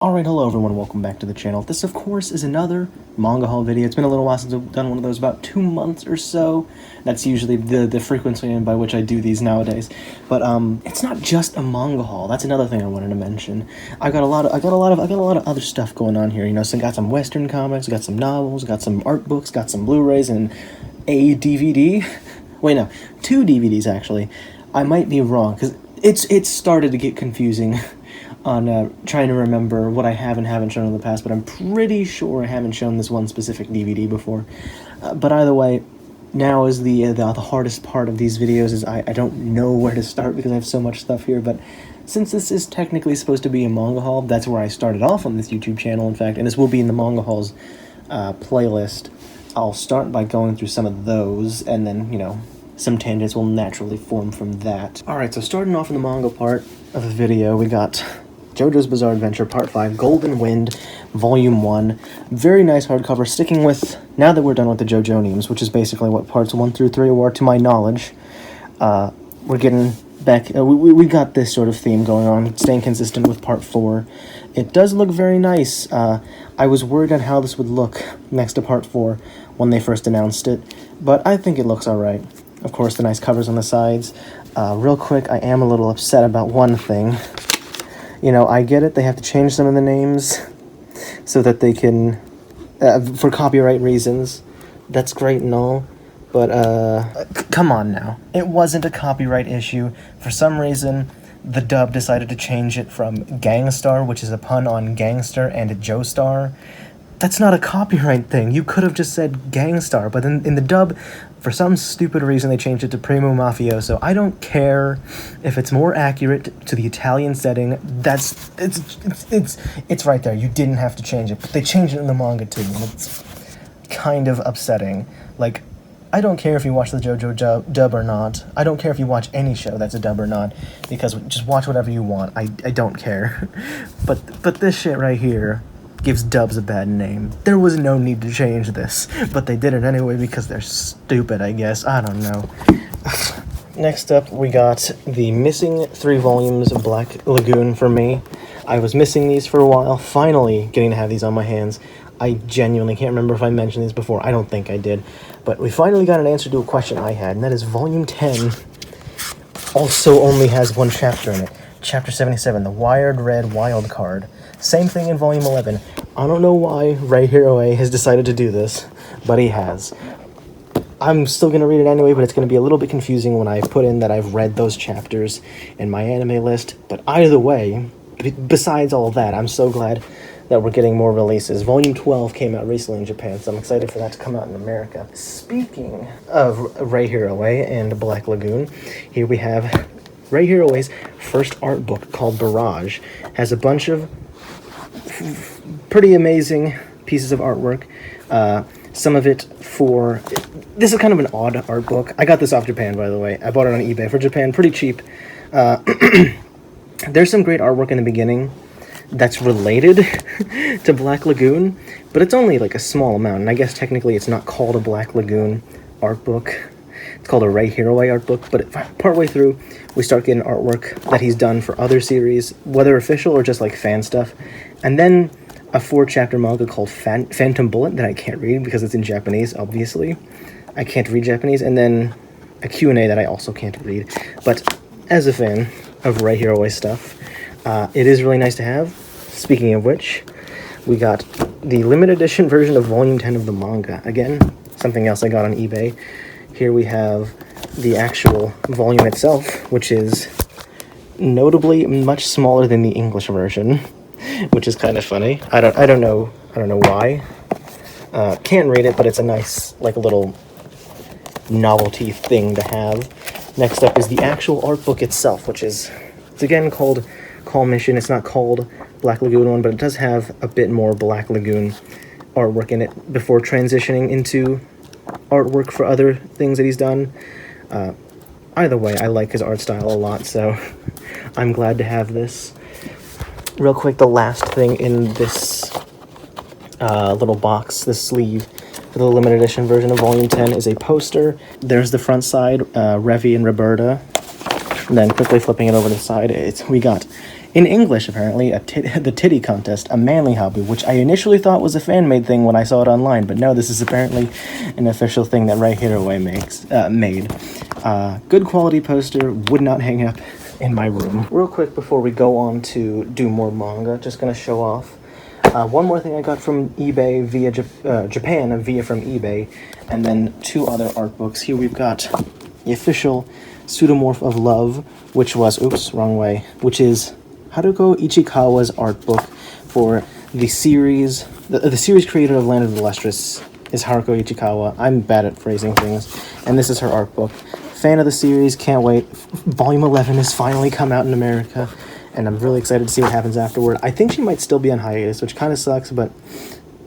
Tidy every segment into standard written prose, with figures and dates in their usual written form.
Alright, hello everyone, welcome back to the channel. This, of course, is another manga haul video. It's been a little while since I've done one of those, about 2 months or so. That's usually the frequency by which I do these nowadays. But it's not just a manga haul. That's another thing I wanted to mention. I got a lot of other stuff going on here. You know, so got some Western comics, got some novels, got some art books, got some Blu-rays, and a DVD. Wait, no, 2 DVDs actually. I might be wrong because it's started to get confusing on trying to remember what I have and haven't shown in the past, but I'm pretty sure I haven't shown this one specific DVD before. But either way, now is the hardest part of these videos is I don't know where to start because I have so much stuff here, but since this is technically supposed to be a manga haul, that's where I started off on this YouTube channel, in fact, and this will be in the manga hauls playlist. I'll start by going through some of those, and then, you know, some tangents will naturally form from that. Alright, so starting off in the manga part of the video, we got JoJo's Bizarre Adventure Part 5, Golden Wind, Volume 1. Very nice hardcover, sticking with, now that we're done with the JoJoniums, which is basically what parts 1 through 3 were, to my knowledge. We're getting back, we got this sort of theme going on, staying consistent with Part 4. It does look very nice. I was worried on how this would look next to Part 4 when they first announced it, but I think it looks alright. Of course, the nice covers on the sides. Real quick, I am a little upset about one thing. You know, I get it, they have to change some of the names so that they can, for copyright reasons. That's great and all, but, come on now. It wasn't a copyright issue. For some reason, the dub decided to change it from Gangstar, which is a pun on gangster, and Joestar. That's not a copyright thing. You could have just said Gangstar, but in the dub, for some stupid reason, they changed it to Primo Mafioso. I don't care if it's more accurate to the Italian setting. It's right there. You didn't have to change it, but they changed it in the manga too, and it's kind of upsetting. Like, I don't care if you watch the JoJo dub or not. I don't care if you watch any show that's a dub or not, because just watch whatever you want. I don't care. But this shit right here gives dubs a bad name. There was no need to change this, but they did it anyway because they're stupid, I guess. I don't know. Next up, we got the missing 3 volumes of Black Lagoon for me. I was missing these for a while, finally getting to have these on my hands. I genuinely can't remember if I mentioned these before. I don't think I did. But we finally got an answer to a question I had, and that is Volume 10 also only has 1 chapter in it. Chapter 77, the Wired Red Wild Card. Same thing in Volume 11. I don't know why Ray Hero A has decided to do this, but he has. I'm still going to read it anyway, but it's going to be a little bit confusing when I put in that I've read those chapters in my anime list. But either way, besides all that, I'm so glad that we're getting more releases. Volume 12 came out recently in Japan, so I'm excited for that to come out in America. Speaking of Ray Hero A and Black Lagoon, here we have Ray Hero A's first art book called Barrage. Has a bunch of pretty amazing pieces of artwork. Some of it for... This is kind of an odd art book. I got this off Japan, by the way. I bought it on eBay for Japan, pretty cheap. There's some great artwork in the beginning that's related to Black Lagoon, but it's only like a small amount, and I guess technically it's not called a Black Lagoon art book. It's called a Ray Hero art book, but partway through, we start getting artwork that he's done for other series, whether official or just like fan stuff. And then a 4-chapter manga called Phantom Bullet that I can't read because it's in Japanese, obviously. I can't read Japanese. And then a Q&A that I also can't read. But as a fan of Ray Hero stuff, it is really nice to have. Speaking of which, we got the limited edition version of Volume 10 of the manga. Again, something else I got on eBay. Here we have the actual volume itself, which is notably much smaller than the English version, which is kind of funny. I don't know why. Can't read it, but it's a nice, like, little novelty thing to have. Next up is the actual art book itself, which is, it's again called Call Mission. It's not called Black Lagoon one, but it does have a bit more Black Lagoon artwork in it before transitioning into artwork for other things that he's done. Either way, I like his art style a lot, so I'm glad to have this. Real quick, the last thing in this little box, this sleeve, for the limited edition version of Volume 10 is a poster. There's the front side, Revi and Roberta. And then quickly flipping it over to the side, we got In English, apparently, the titty contest, a manly hobby, which I initially thought was a fan-made thing when I saw it online, but no, this is apparently an official thing that Right Here Away made. Good quality poster, would not hang up in my room. Real quick before we go on to do more manga, just gonna show off one more thing I got from eBay via Japan, via from eBay, and then two other art books. Here we've got the official Pseudomorph of Love, which was, oops, wrong way, which is Haruko Ichikawa's art book for the series. The series creator of Land of the Lustrous is Haruko Ichikawa. I'm bad at phrasing things, and this is her art book. Fan of the series, can't wait. Volume 11 has finally come out in America, and I'm really excited to see what happens afterward. I think she might still be on hiatus, which kind of sucks, but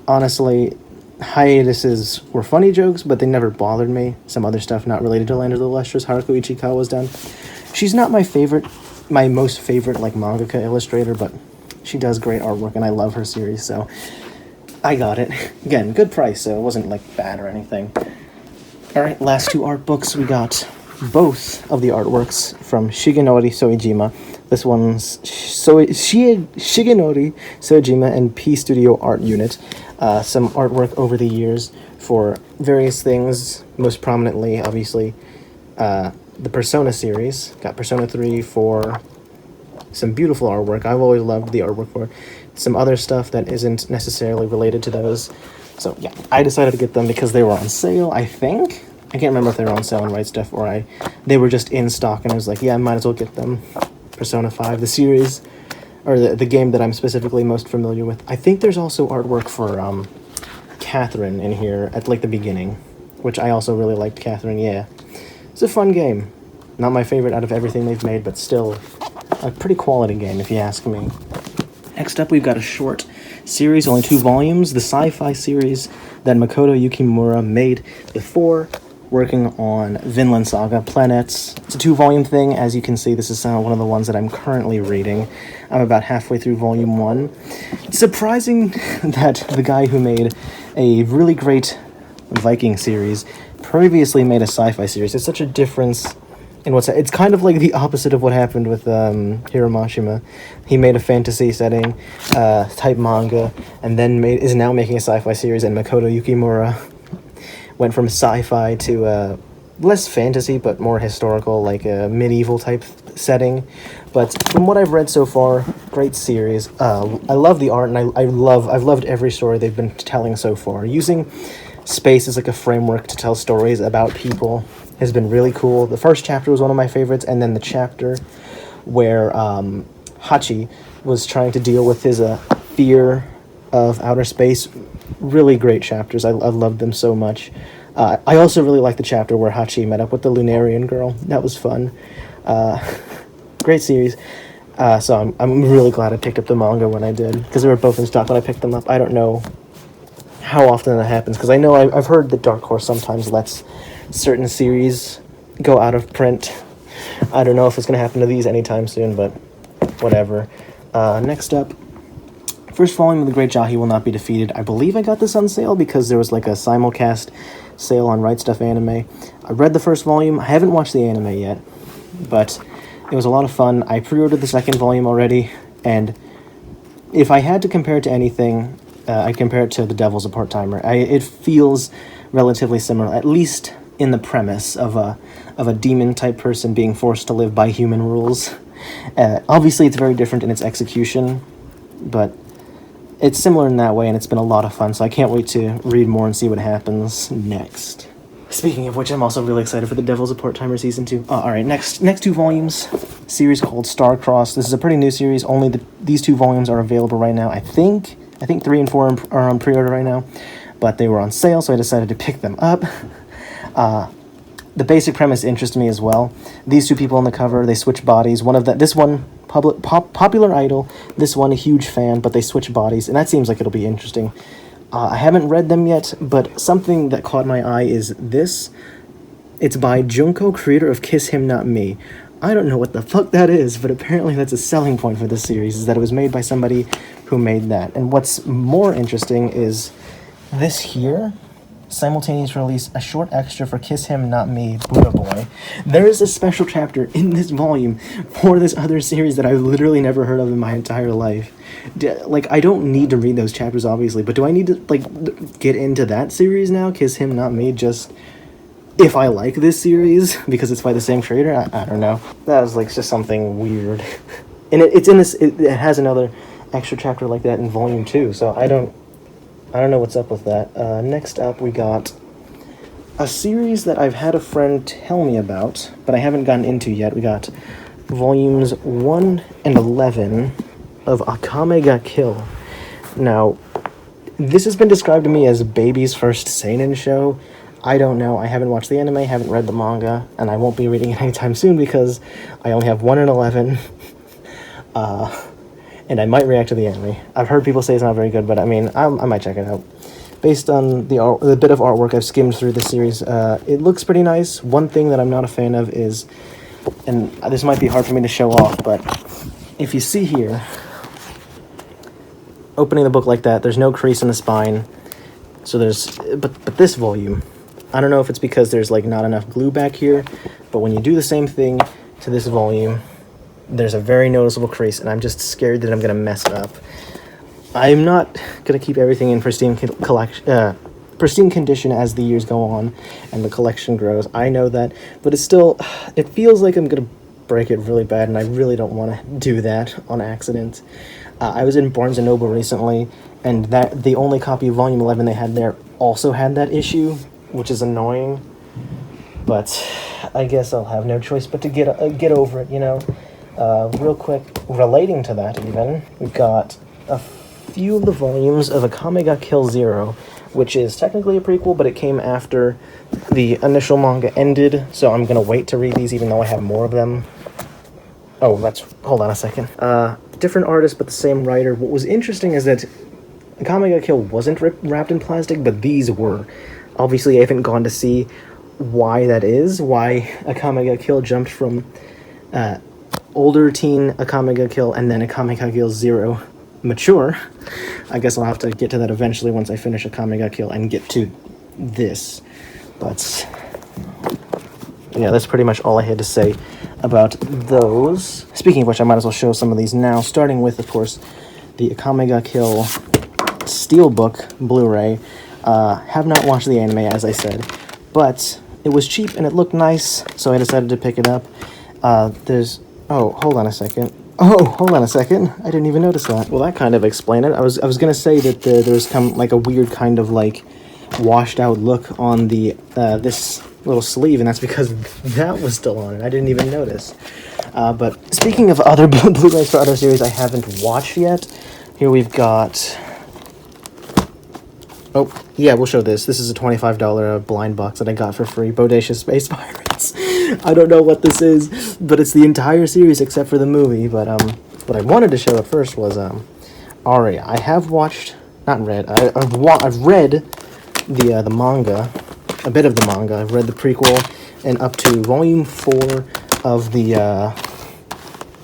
honestly, hiatuses were funny jokes, but they never bothered me. Some other stuff not related to Land of the Lustrous, Haruko Ichikawa's done. She's not my most favorite like mangaka illustrator, but she does great artwork, and I love her series, so I got it. Again, good price, so it wasn't like bad or anything. Alright, last two art books. We got both of the artworks from Shigenori Soejima. This one's Shigenori Soejima and P Studio Art Unit. Some artwork over the years for various things, most prominently, obviously, the Persona series. Got Persona 3, 4, some beautiful artwork. I've always loved the artwork for some other stuff that isn't necessarily related to those. So yeah, I decided to get them because they were on sale, I think. I can't remember if they were on sale on Right Stuff or they were just in stock, and I was like, yeah, I might as well get them. Persona 5, the series, or the game that I'm specifically most familiar with. I think there's also artwork for Catherine in here at like the beginning, which I also really liked Catherine, yeah. It's a fun game. Not my favorite out of everything they've made, but still a pretty quality game if you ask me. Next up, we've got a short series, only 2 volumes, the sci-fi series that Makoto Yukimura made before, working on Vinland Saga Planets. It's a 2-volume thing. As you can see, this is one of the ones that I'm currently reading. I'm about halfway through volume 1. It's surprising that the guy who made a really great Viking series previously made a sci-fi series. It's such a difference in what's... It's kind of like the opposite of what happened with Hiromashima. He made a fantasy setting type manga, and then is now making a sci-fi series, and Makoto Yukimura went from sci-fi to less fantasy, but more historical, like a medieval type setting. But from what I've read so far, great series. I love the art, and I've loved every story they've been telling so far. Using space as like a framework to tell stories about people has been really cool. The first chapter was one of my favorites, and then the chapter where Hachi was trying to deal with his fear of outer space. Really great chapters. I loved them so much. I also really liked the chapter where Hachi met up with the Lunarian girl. That was fun. Great series. So I'm really glad I picked up the manga when I did, because they were both in stock when I picked them up. I don't know how often that happens, because I know I've heard that Dark Horse sometimes lets certain series go out of print. I don't know if it's going to happen to these anytime soon, but whatever. Next up, first volume of The Great Jahi Will Not Be Defeated. I believe I got this on sale because there was like a simulcast sale on Right Stuff Anime. I read the first volume. I haven't watched the anime yet, but it was a lot of fun. I pre-ordered the second volume already, and if I had to compare it to anything, I'd compare it to The Devil's a Part-Timer. It feels relatively similar, at least in the premise of a demon-type person being forced to live by human rules. Obviously, it's very different in its execution, but it's similar in that way, and it's been a lot of fun, so I can't wait to read more and see what happens next. Speaking of which, I'm also really excited for The Devil's a Part-Timer Season 2. Alright, next 2 volumes, series called Star-Crossed. This is a pretty new series. Only these 2 volumes are available right now. I think 3 and 4 are on pre-order right now, but they were on sale, so I decided to pick them up. The basic premise interests me as well. These 2 people on the cover, they switch bodies. This one, popular idol, this one, a huge fan, but they switch bodies, and that seems like it'll be interesting. I haven't read them yet, but something that caught my eye is this. It's by Junko, creator of Kiss Him Not Me. I don't know what the fuck that is, but apparently that's a selling point for this series, is that it was made by somebody who made that. And what's more interesting is this here. simultaneous release, a short extra for Kiss Him Not Me, Buddha Boy. There is a special chapter in this volume for this other series that I've literally never heard of in my entire life. Like, I don't need to read those chapters, obviously, but do I need to, like, get into that series now, Kiss Him Not Me, just if I like this series, because it's by the same creator? I don't know. That was, like, just something weird. And it's in this, it has another extra chapter like that in volume 2, so I don't know what's up with that. Next up, we got a series that I've had a friend tell me about, but I haven't gotten into yet. We got volumes 1 and 11 of Akame ga Kill. Now, this has been described to me as baby's first seinen show. I don't know. I haven't watched the anime, haven't read the manga, and I won't be reading it anytime soon because I only have 1 and 11. And I might react to the anime. I've heard people say it's not very good, but I mean, I might check it out. Based on the bit of artwork I've skimmed through the series, it looks pretty nice. One thing that I'm not a fan of is, and this might be hard for me to show off, but if you see here, opening the book like that, there's no crease in the spine. So but this volume, I don't know if it's because there's like not enough glue back here, but when you do the same thing to this volume, there's a very noticeable crease, and I'm just scared that I'm going to mess it up. I'm not going to keep everything in pristine condition as the years go on and the collection grows. I know that, but it's still, it feels like I'm going to break it really bad, and I really don't want to do that on accident. I was in Barnes & Noble recently, and the only copy of Volume 11 they had there also had that issue, which is annoying. But I guess I'll have no choice but to get over it, you know. Real quick, relating to that even, we've got a few of the volumes of Akame ga Kill 0, which is technically a prequel, but it came after the initial manga ended, so I'm going to wait to read these even though I have more of them. Oh, hold on a second. Different artist, but the same writer. What was interesting is that Akame ga Kill wasn't wrapped in plastic, but these were. Obviously, I haven't gone to see why that is, why Akame ga Kill jumped from older teen Akame ga Kill and then Akame ga Kill 0 mature. I guess I'll have to get to that eventually once I finish Akame ga Kill and get to this. But yeah, that's pretty much all I had to say about those. Speaking of which, I might as well show some of these now, starting with, of course, the Akame ga Kill Steelbook Blu-ray. Have not watched the anime, as I said, but it was cheap and it looked nice, so I decided to pick it up. Hold on a second. I didn't even notice that. Well, that kind of explained it. I was gonna say that there's like a weird kind of like washed out look on the this little sleeve, and that's because that was still on it. I didn't even notice. But speaking of other Blu-rays for other series I haven't watched yet, here we've got. Oh, yeah, we'll show this. This is a $25 blind box that I got for free. Bodacious Space Pirates. I don't know what this is, but it's the entire series except for the movie. But what I wanted to show at first was Aria. I have watched, not read. I've read the manga, a bit of the manga. I've read the prequel and up to volume 4 of the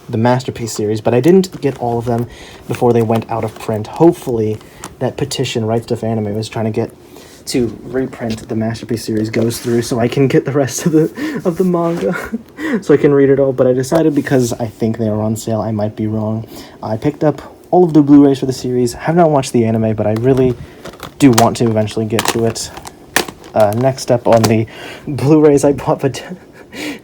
Masterpiece series, but I didn't get all of them before they went out of print. Hopefully that petition Right Stuff Anime was trying to get to reprint the Masterpiece series goes through so I can get the rest of the manga so I can read it all. But I decided, because I think they are on sale, I might be wrong. I picked up all of the Blu-rays for the series. I have not watched the anime, but I really do want to eventually get to it. Next up on the Blu-rays I bought but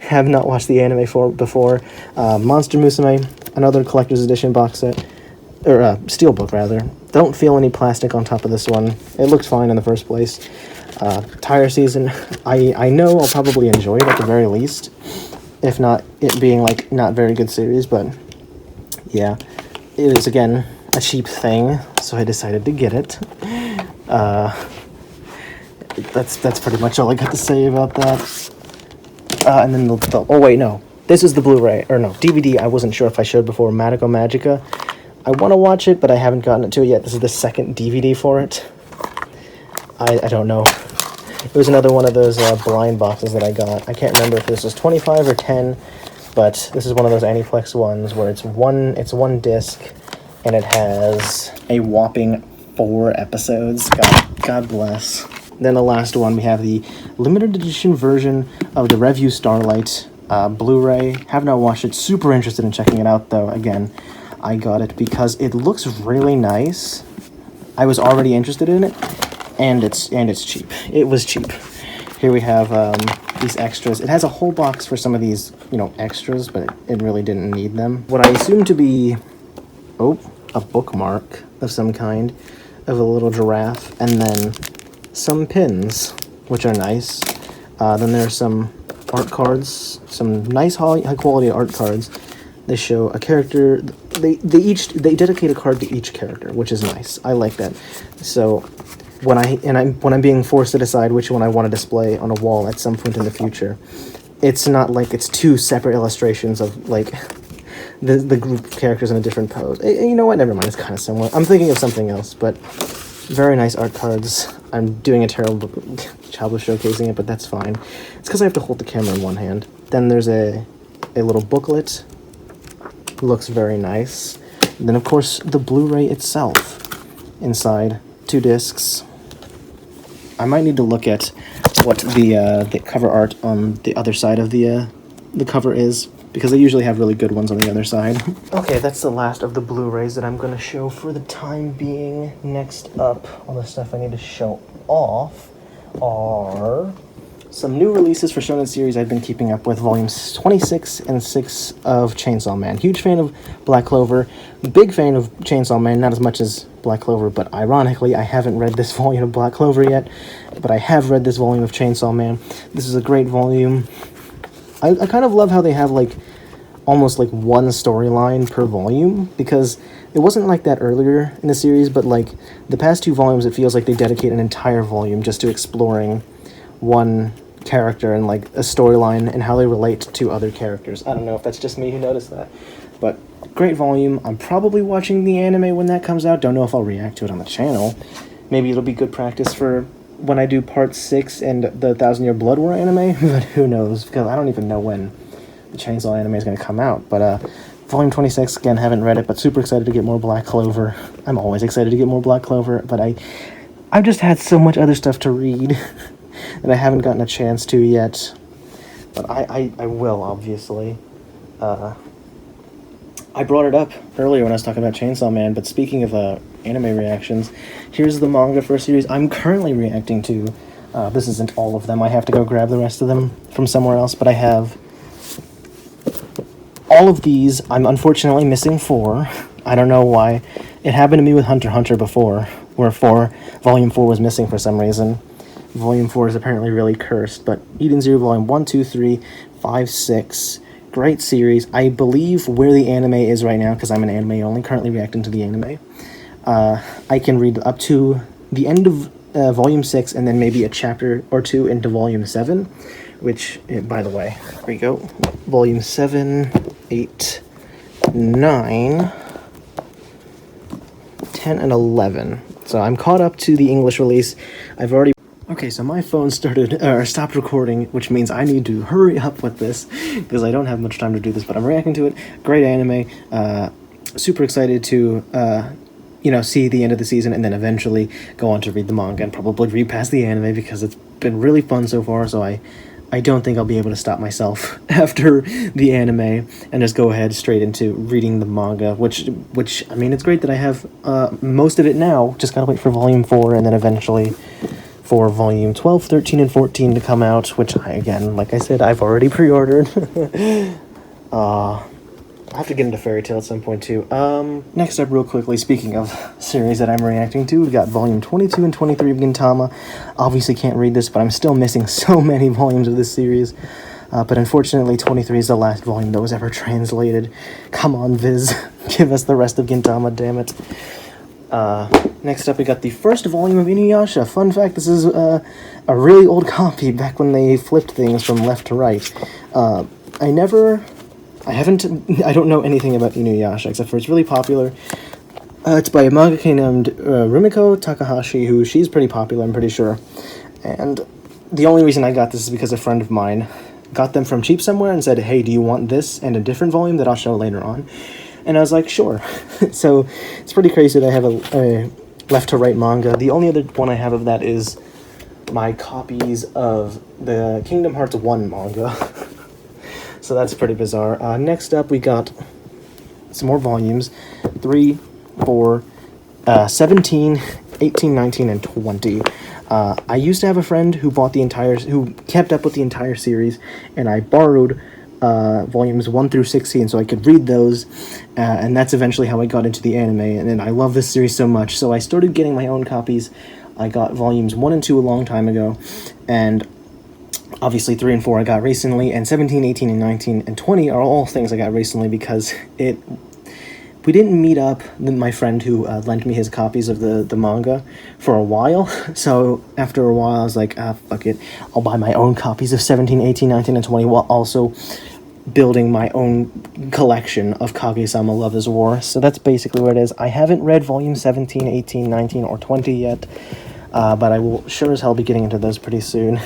have not watched the anime before, Monster Musume, another collector's edition box set, or steelbook rather. Don't feel any plastic on top of this one. It looked fine in the first place. Tire season, I know I'll probably enjoy it at the very least, if not it being like not very good series, but yeah, it is again a cheap thing, so I decided to get it. That's pretty much all I got to say about that. And then oh wait, no. This is the Blu-ray, or no, DVD I wasn't sure if I showed before, Madoka Magica. I want to watch it, but I haven't gotten it to it yet. This is the second DVD for it. I don't know. It was another one of those blind boxes that I got. I can't remember if this was 25 or 10, but this is one of those Aniplex ones where it's one disc, and it has a whopping 4 episodes. God bless. Then the last one, we have the limited edition version of the Review Starlight Blu-ray. Have not watched it. Super interested in checking it out, though. Again, I got it because it looks really nice. I was already interested in it, and it's cheap. It was cheap. Here we have these extras. It has a whole box for some of these, extras, but it really didn't need them. What I assume to be, a bookmark of some kind, of a little giraffe, and then some pins, which are nice. Then there's some art cards, some nice high quality art cards. They show a character. They dedicate a card to each character, which is nice. I like that. So when I'm being forced to decide which one I want to display on a wall at some point in the future, it's not like it's two separate illustrations of like the group of characters in a different pose. You know what? Never mind. It's kind of similar. I'm thinking of something else, but very nice art cards. I'm doing a terrible job of showcasing it, but that's fine. It's because I have to hold the camera in one hand. Then there's a little booklet. Looks very nice. And then, of course, the Blu-ray itself. Inside, 2 discs. I might need to look at what the cover art on the other side of the cover is, because they usually have really good ones on the other side. Okay, that's the last of the Blu-rays that I'm going to show for the time being. Next up, all the stuff I need to show off are some new releases for Shonen series I've been keeping up with, volumes 26 and 6 of Chainsaw Man. Huge fan of Black Clover, big fan of Chainsaw Man, not as much as Black Clover, but ironically, I haven't read this volume of Black Clover yet, but I have read this volume of Chainsaw Man. This is a great volume. I kind of love how they have, almost, one storyline per volume, because it wasn't like that earlier in the series, but, the past 2 volumes, it feels like they dedicate an entire volume just to exploring one character and, a storyline and how they relate to other characters. I don't know if that's just me who noticed that, but great volume. I'm probably watching the anime when that comes out. Don't know if I'll react to it on the channel. Maybe it'll be good practice for when I do part 6 and the 1,000 Year Blood War anime, but who knows, because I don't even know when the Chainsaw anime is going to come out. But volume 26, again, haven't read it, but super excited to get more Black Clover. I'm always excited to get more Black Clover, but I've just had so much other stuff to read that I haven't gotten a chance to yet. But I will, obviously. I brought it up earlier when I was talking about Chainsaw Man, but speaking of anime reactions, here's the manga for a series I'm currently reacting to. This isn't all of them. I have to go grab the rest of them from somewhere else, but I have all of these. I'm unfortunately missing 4. I don't know why. It happened to me with Hunter x Hunter before, where Volume 4 was missing for some reason. Volume 4 is apparently really cursed, but Eden Zero Volume 1, 2, 3, 5, 6... Great series. I believe where the anime is right now, because I'm an anime only, currently reacting to the anime. I can read up to the end of Volume 6, and then maybe a chapter or 2 into Volume 7, which, by the way, here we go. Volume 7, 8, 9, 10, and 11. So I'm caught up to the English release. Okay, so my phone stopped recording, which means I need to hurry up with this, because I don't have much time to do this, but I'm reacting to it. Great anime. Super excited to, see the end of the season, and then eventually go on to read the manga, and probably read past the anime, because it's been really fun so far, so I don't think I'll be able to stop myself after the anime, and just go ahead straight into reading the manga, which I mean, it's great that I have most of it now. Just gotta wait for Volume 4, and then eventually for Volume 12, 13, and 14 to come out, which, like I said, I've already pre-ordered. I'll have to get into Fairy Tail at some point, too. Next up, real quickly, speaking of series that I'm reacting to, we've got Volume 22 and 23 of Gintama. Obviously can't read this, but I'm still missing so many volumes of this series. But unfortunately, 23 is the last volume that was ever translated. Come on, Viz. Give us the rest of Gintama, damn it. Next up, we got the first volume of Inuyasha. Fun fact, this is a really old copy, back when they flipped things from left to right. I don't know anything about Inuyasha, except for it's really popular. It's by a mangaka named Rumiko Takahashi, who she's pretty popular, I'm pretty sure. And the only reason I got this is because a friend of mine got them from cheap somewhere and said, hey, do you want this and a different volume that I'll show later on? And I was like, sure. So it's pretty crazy that I have a left to right manga. The only other one I have of that is my copies of the Kingdom Hearts 1 manga. So that's pretty bizarre. Next up, we got some more volumes. 3, 4, 17, 18, 19, and 20. I used to have a friend who who kept up with the entire series, and I borrowed volumes 1 through 16 so I could read those, and that's eventually how I got into the anime, and I love this series so much, so I started getting my own copies. I got volumes 1 and 2 a long time ago, and obviously 3 and 4 I got recently, and 17, 18, and 19, and 20 are all things I got recently because we didn't meet up, my friend who lent me his copies of the manga, for a while. So after a while I was like, fuck it, I'll buy my own copies of 17, 18, 19, and 20 while also building my own collection of Kaguya-sama Love is War. So that's basically what it is. I haven't read volume 17, 18, 19, or 20 yet, but I will sure as hell be getting into those pretty soon,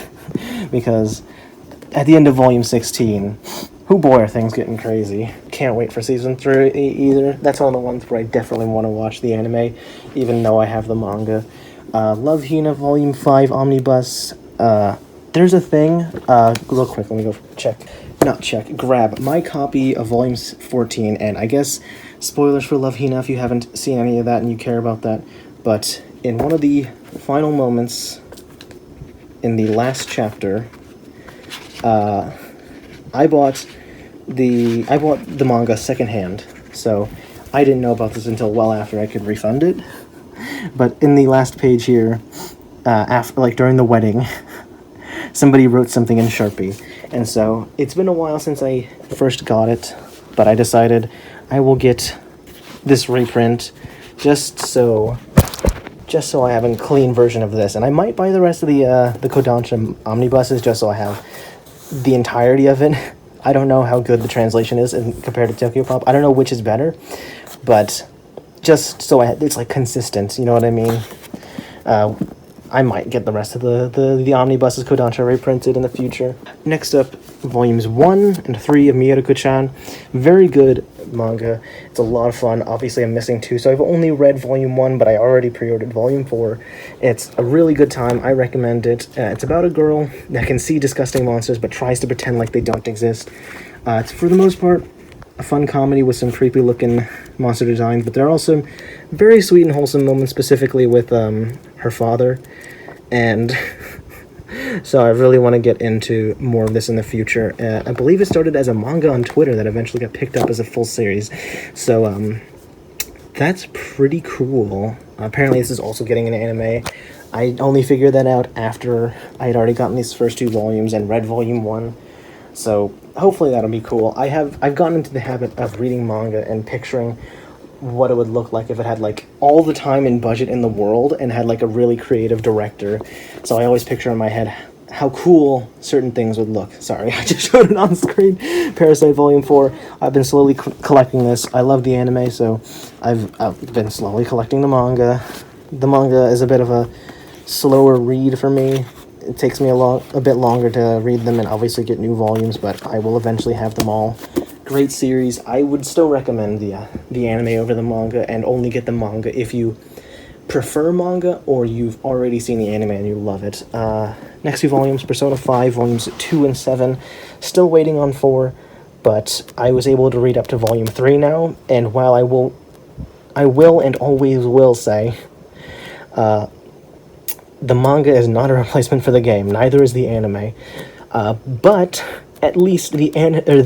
because at the end of volume 16, oh boy, are things getting crazy. Can't wait for season 3 either. That's one of the ones where I definitely want to watch the anime, even though I have the manga. Love Hina Volume 5 Omnibus. There's a thing, real quick, let me go grab my copy of Volume 14, and I guess, spoilers for Love Hina if you haven't seen any of that and you care about that, but in one of the final moments in the last chapter, I bought the manga secondhand, so I didn't know about this until well after I could refund it. But in the last page here, during the wedding, somebody wrote something in Sharpie, and so it's been a while since I first got it, but I decided I will get this reprint just so I have a clean version of this, and I might buy the rest of the Kodansha omnibuses just so I have the entirety of it. I don't know how good the translation is compared to Tokyo Pop. I don't know which is better, but just so it's like consistent, you know what I mean? I might get the rest of the omnibuses Kodansha reprinted in the future. Next up, volumes 1 and 3 of Miyaruko-chan. Very good manga. It's a lot of fun. Obviously, I'm missing 2, so I've only read volume 1, but I already pre-ordered volume 4. It's a really good time. I recommend it. It's about a girl that can see disgusting monsters, but tries to pretend like they don't exist. It's, for the most part, a fun comedy with some creepy-looking monster designs, but there are also very sweet and wholesome moments, specifically with her father, and so I really want to get into more of this in the future. I believe it started as a manga on Twitter that eventually got picked up as a full series, so that's pretty cool. Apparently this is also getting an anime. I only figured that out after I had already gotten these first 2 volumes and read volume 1, so hopefully that'll be cool. I've gotten into the habit of reading manga and picturing what it would look like if it had like all the time and budget in the world and had like a really creative director. So I always picture in my head how cool certain things would look. Sorry, I just showed it on screen. Parasite Volume 4. I've been slowly collecting this. I love the anime, so I've been slowly collecting the manga. The manga is a bit of a slower read for me. It takes me a bit longer to read them and obviously get new volumes, but I will eventually have them all. Great series. I would still recommend the anime over the manga, and only get the manga if you prefer manga or you've already seen the anime and you love it. Next 2 volumes, Persona 5, volumes 2 and 7. Still waiting on 4, but I was able to read up to volume 3 now, and while I will and always will say, the manga is not a replacement for the game, neither is the anime, but at least the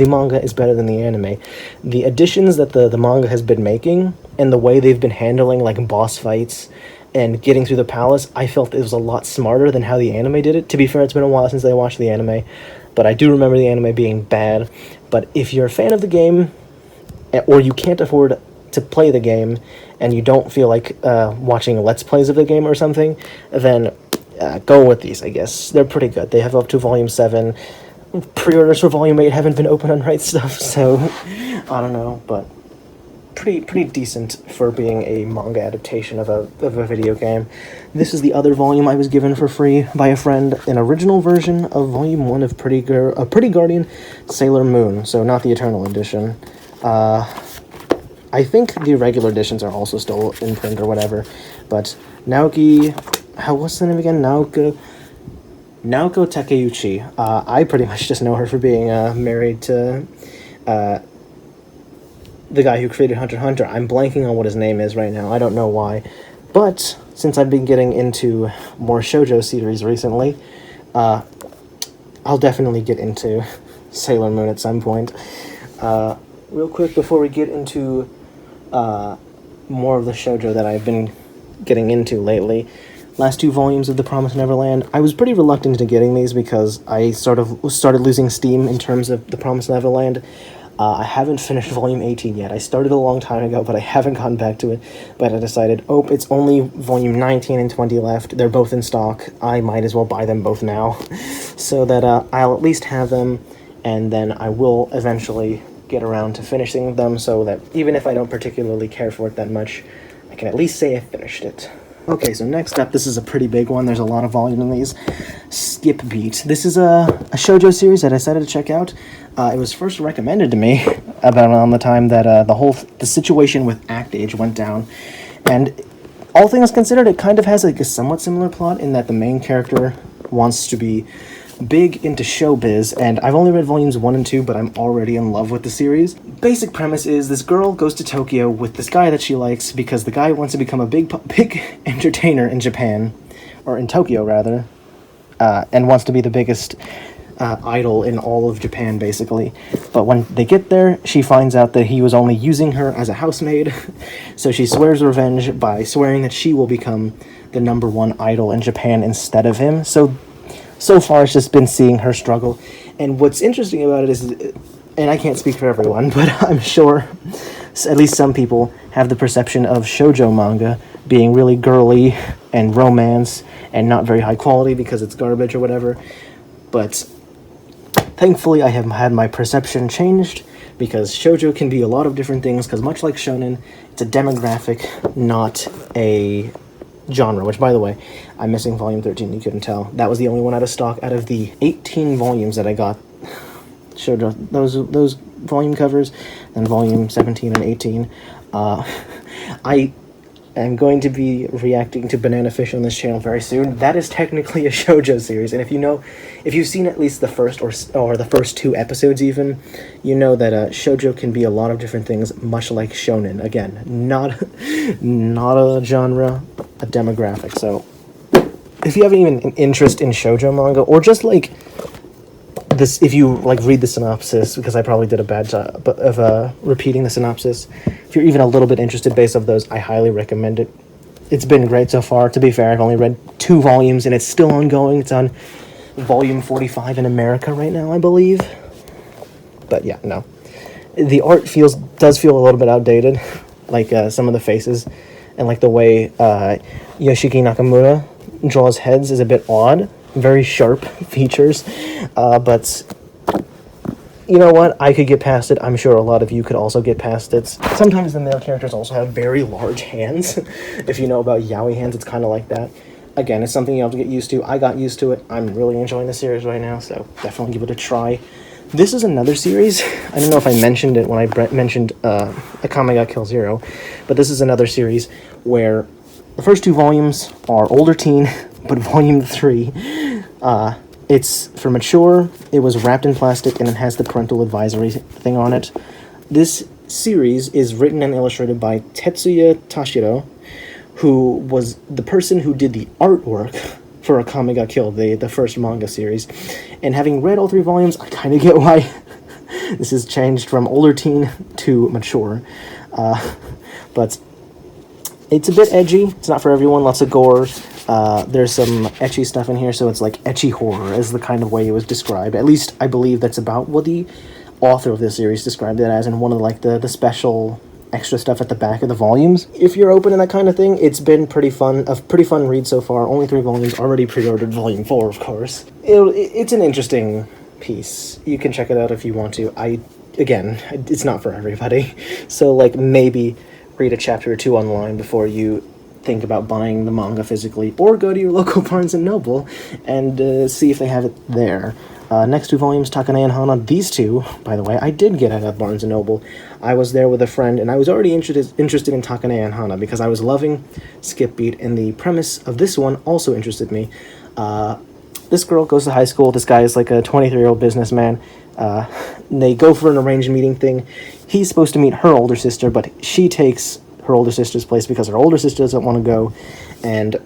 manga is better than the anime. The additions that the manga has been making, and the way they've been handling like boss fights and getting through the palace, I felt it was a lot smarter than how the anime did it. To be fair, it's been a while since I watched the anime, but I do remember the anime being bad. But if you're a fan of the game, or you can't afford to play the game, and you don't feel like watching Let's Plays of the game or something, then go with these, I guess. They're pretty good. They have up to Volume 7. Pre-orders for Volume 8 haven't been open on Right Stuff, so I don't know, but pretty decent for being a manga adaptation of a video game. This is the other volume I was given for free by a friend, an original version of Volume 1 of Pretty Guardian Sailor Moon, so not the Eternal Edition. I think the regular editions are also still in print or whatever, but Naoki, what's the name again? Naoki Naoko Takeuchi. I pretty much just know her for being married to the guy who created Hunter x Hunter. I'm blanking on what his name is right now. I don't know why. But since I've been getting into more shoujo series recently, I'll definitely get into Sailor Moon at some point. Real quick, before we get into more of the shoujo that I've been getting into lately, last 2 volumes of The Promised Neverland, I was pretty reluctant into getting these because I sort of started losing steam in terms of The Promised Neverland. I haven't finished volume 18 yet. I started a long time ago, but I haven't gotten back to it. But I decided, oh, it's only volume 19 and 20 left. They're both in stock. I might as well buy them both now. So that I'll at least have them, and then I will eventually get around to finishing them, so that even if I don't particularly care for it that much, I can at least say I finished it. Okay, so next up, this is a pretty big one. There's a lot of volume in these. Skip Beat. This is a shoujo series that I decided to check out. It was first recommended to me about around the time that the situation with Act Age went down. And all things considered, it kind of has like a somewhat similar plot in that the main character wants to be big into showbiz, and I've only read volumes 1 and 2, but I'm already in love with the series. Basic premise is this girl goes to Tokyo with this guy that she likes because the guy wants to become a big entertainer in Japan, or in Tokyo rather, and wants to be the biggest idol in all of Japan, basically. But when they get there, she finds out that he was only using her as a housemaid, so she swears revenge by swearing that she will become the #1 idol in Japan instead of him. So far, it's just been seeing her struggle. And what's interesting about it is, and I can't speak for everyone, but I'm sure at least some people have the perception of shoujo manga being really girly and romance and not very high quality because it's garbage or whatever. But thankfully, I have had my perception changed, because shoujo can be a lot of different things, because much like shonen, it's a demographic, not a genre, which, by the way, I'm missing volume 13, you couldn't tell. That was the only one out of stock out of the 18 volumes that I got. Showed those volume covers, and volume 17 and 18. I am going to be reacting to Banana Fish on this channel very soon. That is technically a shoujo series, and if you've seen at least the first or the first 2 episodes even, you know that shoujo can be a lot of different things, much like shonen. Again, not a genre, a demographic. So if you have even an interest in shoujo manga, or just like this, if you like read the synopsis, because I probably did a bad job of repeating the synopsis, if you're even a little bit interested based off those, I highly recommend it. It's been great so far. To be fair, I've only read 2 volumes and it's still ongoing. It's on volume 45 in America right now, I believe. But yeah, no, the art does feel a little bit outdated, like some of the faces, and like the way Yoshiki Nakamura draws heads is a bit odd. Very sharp features, but you know what? I could get past it. I'm sure a lot of you could also get past it. Sometimes the male characters also have very large hands. If you know about yaoi hands, it's kind of like that. Again, it's something you have to get used to. I got used to it. I'm really enjoying the series right now, so definitely give it a try. This is another series. I don't know if I mentioned it when I mentioned Akame ga Kill Zero, but this is another series where the first 2 volumes are older teen, but volume 3, it's for mature. It was wrapped in plastic, and it has the parental advisory thing on it. This series is written and illustrated by Tetsuya Tashiro, who was the person who did the artwork for Akame ga Kill, the first manga series. And having read all 3 volumes, I kind of get why this has changed from older teen to mature. But it's a bit edgy. It's not for everyone. Lots of gore. There's some ecchi stuff in here, so it's like ecchi horror is the kind of way it was described. At least I believe that's about what the author of this series described it as in one of the special extra stuff at the back of the volumes. If you're open to that kind of thing, it's been a pretty fun read so far. Only 3 volumes, already pre-ordered volume 4, of course. It's an interesting piece. You can check it out if you want to. Again, it's not for everybody. So like maybe read a chapter or 2 online before you think about buying the manga physically, or go to your local Barnes & Noble and see if they have it there. Next 2 volumes, Takane and Hana. These 2, by the way, I did get at Barnes & Noble. I was there with a friend, and I was already interested in Takane and Hana because I was loving Skip Beat, and the premise of this one also interested me. this girl goes to high school. This guy is like a 23-year-old businessman. They go for an arranged meeting thing. He's supposed to meet her older sister, but she takes her older sister's place because her older sister doesn't want to go. And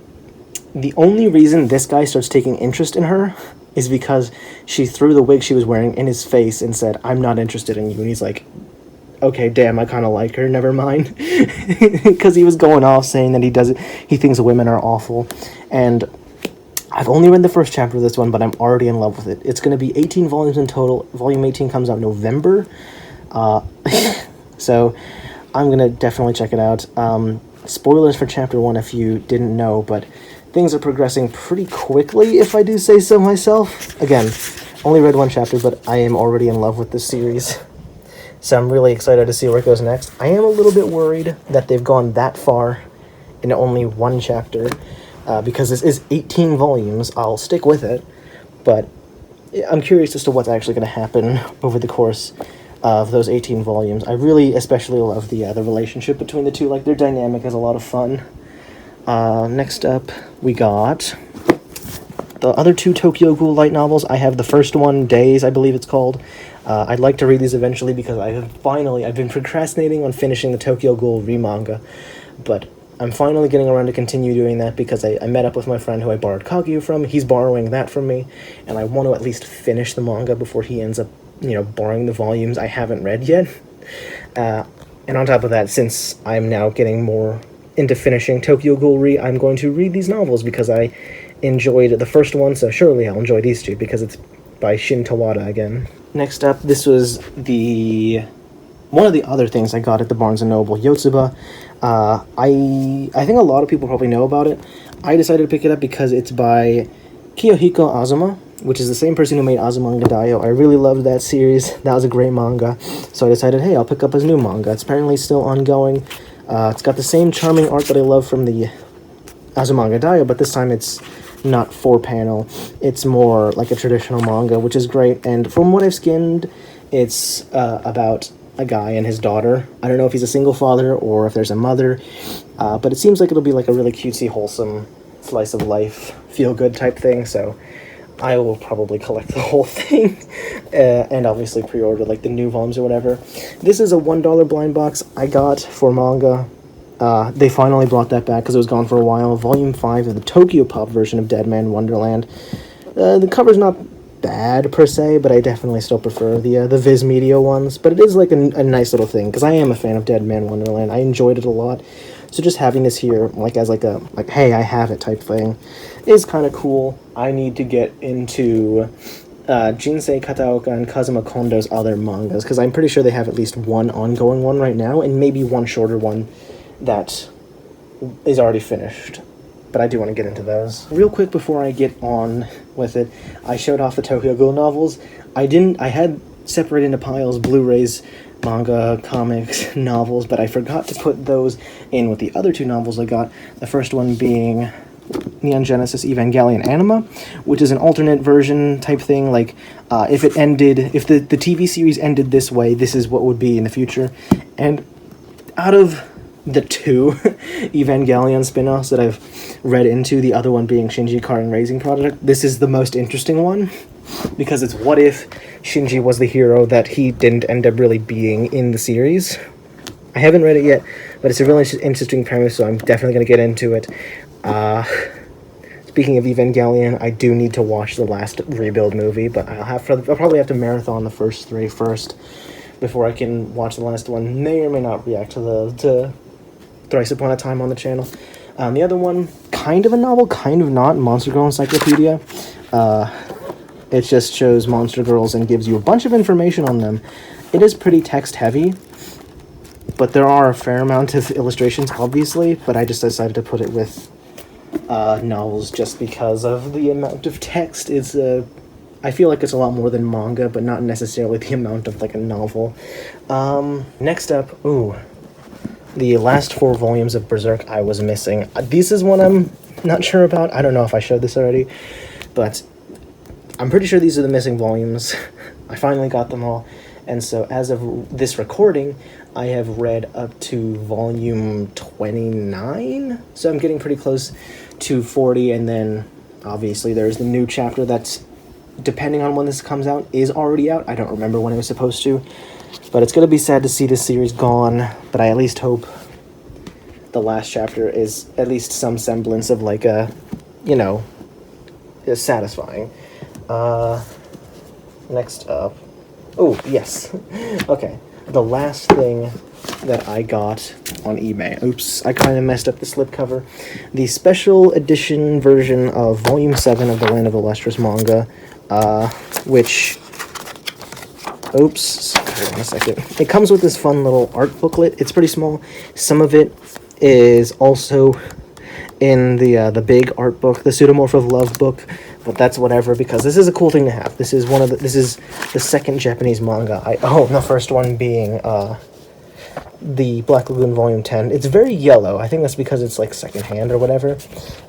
the only reason this guy starts taking interest in her is because she threw the wig she was wearing in his face and said, "I'm not interested in you." And he's like, okay, damn, I kind of like her, never mind. Because he was going off saying that he thinks women are awful. And I've only read the first chapter of this one, but I'm already in love with it. It's going to be 18 volumes in total. Volume 18 comes out November. So I'm going to definitely check it out. Spoilers for chapter 1 if you didn't know, but things are progressing pretty quickly, if I do say so myself. Again, only read one chapter, but I am already in love with this series. So I'm really excited to see where it goes next. I am a little bit worried that they've gone that far in only one chapter, because this is 18 volumes. I'll stick with it, but I'm curious as to what's actually going to happen over the course of those 18 volumes. I really especially love the relationship between the two. Like, their dynamic is a lot of fun. Next up, we got the other two Tokyo Ghoul light novels. I have the first one, Days, I believe it's called. I'd like to read these eventually because I've been procrastinating on finishing the Tokyo Ghoul remanga, but I'm finally getting around to continue doing that because I met up with my friend who I borrowed Kaguya from. He's borrowing that from me, and I want to at least finish the manga before he ends up, borrowing the volumes I haven't read yet. And on top of that, since I'm now getting more into finishing Tokyo Ghoul I'm going to read these novels because I enjoyed the first one, so surely I'll enjoy these two because it's by Shin Tawada again. Next up, this was one of the other things I got at the Barnes & Noble, Yotsuba. I think a lot of people probably know about it. I decided to pick it up because it's by Kiyohiko Azuma, which is the same person who made Azumanga Daioh. I really loved that series. That was a great manga. So I decided, hey, I'll pick up his new manga. It's apparently still ongoing. It's got the same charming art that I love from the Azumanga Daioh, but this time it's not 4-panel. It's more like a traditional manga, which is great. And from what I've skimmed, it's about a guy and his daughter. I don't know if he's a single father or if there's a mother, but it seems like it'll be like a really cutesy, wholesome, slice of life, feel-good type thing, so I will probably collect the whole thing, and obviously pre-order like the new volumes or whatever. This is a $1 blind box I got for manga. They finally brought that back because it was gone for a while. Volume 5 of the Tokyo Pop version of Dead Man Wonderland. The cover's not bad per se, but I definitely still prefer the Viz Media ones. But it is like a nice little thing because I am a fan of Dead Man Wonderland. I enjoyed it a lot. So just having this here, as hey, I have it type thing, is kind of cool. I need to get into Jinsei Kataoka and Kazuma Kondo's other mangas because I'm pretty sure they have at least one ongoing one right now and maybe one shorter one that is already finished, but I do want to get into those. Real quick before I get on with it, I showed off the Tokyo Ghoul novels. I had separated into piles Blu-rays, manga, comics, novels, but I forgot to put those in with the other two novels I got. The first one being Neon Genesis Evangelion Anima, which is an alternate version type thing, if the TV series ended this way, this is what would be in the future. And out of the two Evangelion spin-offs that I've read into, the other one being Shinji Karen Raising Project, this is the most interesting one, because it's what if Shinji was the hero that he didn't end up really being in the series. I haven't read it yet, but it's a really interesting premise, so I'm definitely going to get into it. Speaking of Evangelion, I do need to watch the last Rebuild movie, but I'll probably have to marathon the first three first before I can watch the last one. May or may not react to Thrice Upon a Time on the channel. The other one, kind of a novel, kind of not, Monster Girl Encyclopedia. It just shows monster girls and gives you a bunch of information on them. It is pretty text-heavy, but there are a fair amount of illustrations, obviously, but I just decided to put it with novels just because of the amount of text. I feel like it's a lot more than manga, but not necessarily the amount of, a novel. Next up, the last 4 volumes of Berserk I was missing. This is one I'm not sure about. I don't know if I showed this already, but I'm pretty sure these are the missing volumes. I finally got them all, and so as of this recording, I have read up to volume 29, so I'm getting pretty close to 40, and then Obviously, there's the new chapter that's, depending on when this comes out, is already out. I don't remember when it was supposed to. But it's going to be sad to see this series gone, but I at least hope the last chapter is at least some semblance of, like, a, you know, is satisfying. Next up. Oh, yes. Okay. The last thing that I got on eBay. Oops, I kind of messed up the slipcover. The special edition version of Volume 7 of the Land of the Lustrous manga, which... Oops, hold on a second. It comes with this fun little art booklet. It's pretty small. Some of it is also in the big art book, the Pseudomorph of Love book, but that's whatever, because this is a cool thing to have. This is this is the second Japanese manga I own, the first one being the Black Lagoon Volume 10. It's very yellow. I think that's because it's like secondhand or whatever,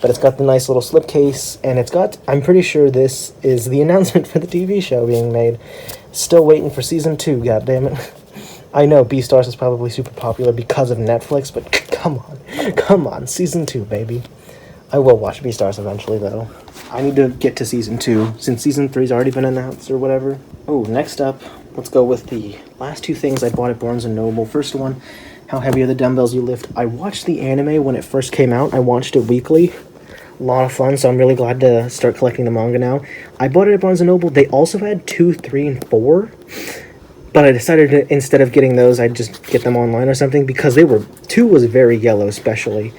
but it's got the nice little slipcase, and it's got, I'm pretty sure this is the announcement for the TV show being made. Still waiting for season 2, goddammit. I know Beastars is probably super popular because of Netflix, but come on, season 2, baby. I will watch Beastars eventually, though. I need to get to season 2, since season 3's already been announced, or whatever. Oh, next up, let's go with the last two things I bought at Barnes & Noble. First one, How Heavy Are the Dumbbells You Lift? I watched the anime when it first came out. I watched it weekly. A lot of fun, so I'm really glad to start collecting the manga now. I bought it at Barnes & Noble. They also had 2, 3, and 4. But I decided to, instead of getting those, I'd just get them online or something, because 2 was very yellow, especially.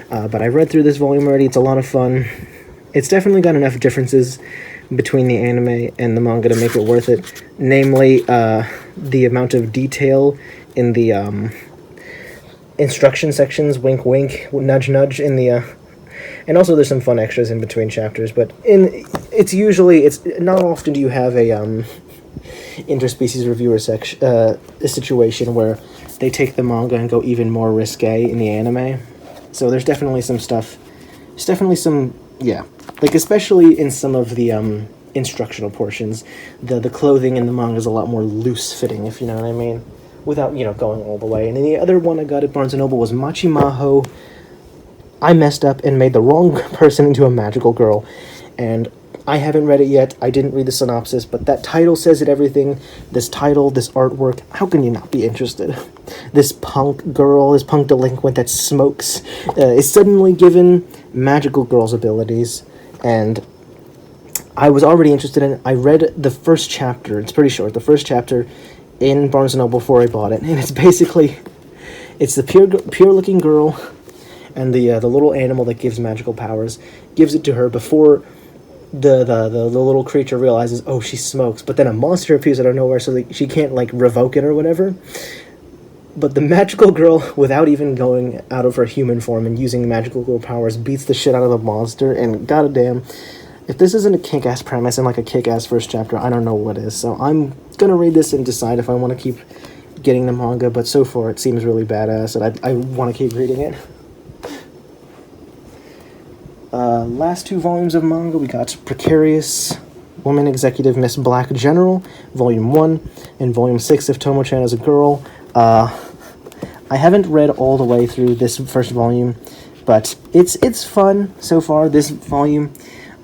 But I read through this volume already. It's a lot of fun. It's definitely got enough differences between the anime and the manga to make it worth it. Namely, the amount of detail in the instruction sections, wink wink, nudge nudge, in the... and also there's some fun extras in between chapters, but it's not often do you have a interspecies reviewer a situation where they take the manga and go even more risque in the anime. So there's definitely some stuff. There's definitely some, yeah, like especially in some of the instructional portions, the clothing in the manga is a lot more loose fitting, if you know what I mean, without, you know, going all the way. And then the other one I got at Barnes & Noble was Machimaho. I messed up and made the wrong person into a magical girl, and I haven't read it yet. I didn't read the synopsis, but that title says it everything. This title, this artwork, how can you not be interested? This punk girl, this punk delinquent that smokes, is suddenly given magical girl's abilities, and I was already interested in it. I read the first chapter, it's pretty short, the first chapter in Barnes & Noble before I bought it, and it's basically, it's the pure-looking girl, and the little animal that gives magical powers gives it to her before the little creature realizes, oh, she smokes, but then a monster appears out of nowhere so that she can't, like, revoke it or whatever. But the magical girl, without even going out of her human form and using magical girl powers, beats the shit out of the monster, and goddamn, if this isn't a kick-ass premise and, like, a kick-ass first chapter, I don't know what is. So I'm gonna read this and decide if I want to keep getting the manga, but so far it seems really badass, and I want to keep reading it. Last 2 volumes of manga, we got Precarious Woman Executive Miss Black General, Volume 1, and Volume 6 of Tomo-chan as a Girl. I haven't read all the way through this first volume, but it's fun so far, this volume.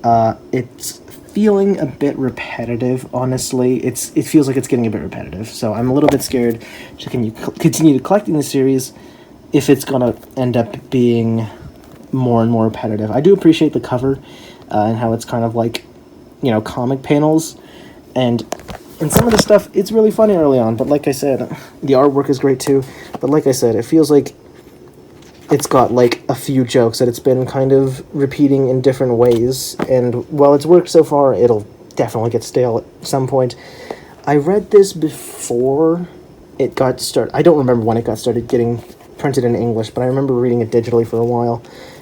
It's feeling a bit repetitive, honestly. It feels like it's getting a bit repetitive, so I'm a little bit scared to continue collecting the series if it's gonna end up being more and more repetitive. I do appreciate the cover and how it's kind of like, you know, comic panels, and some of the stuff, it's really funny early on, but like I said, the artwork is great too, but like I said, it feels like it's got like a few jokes that it's been kind of repeating in different ways, and while it's worked so far, it'll definitely get stale at some point. I read this before it got started. I don't remember when it got started getting printed in English, but I remember reading it digitally for a while.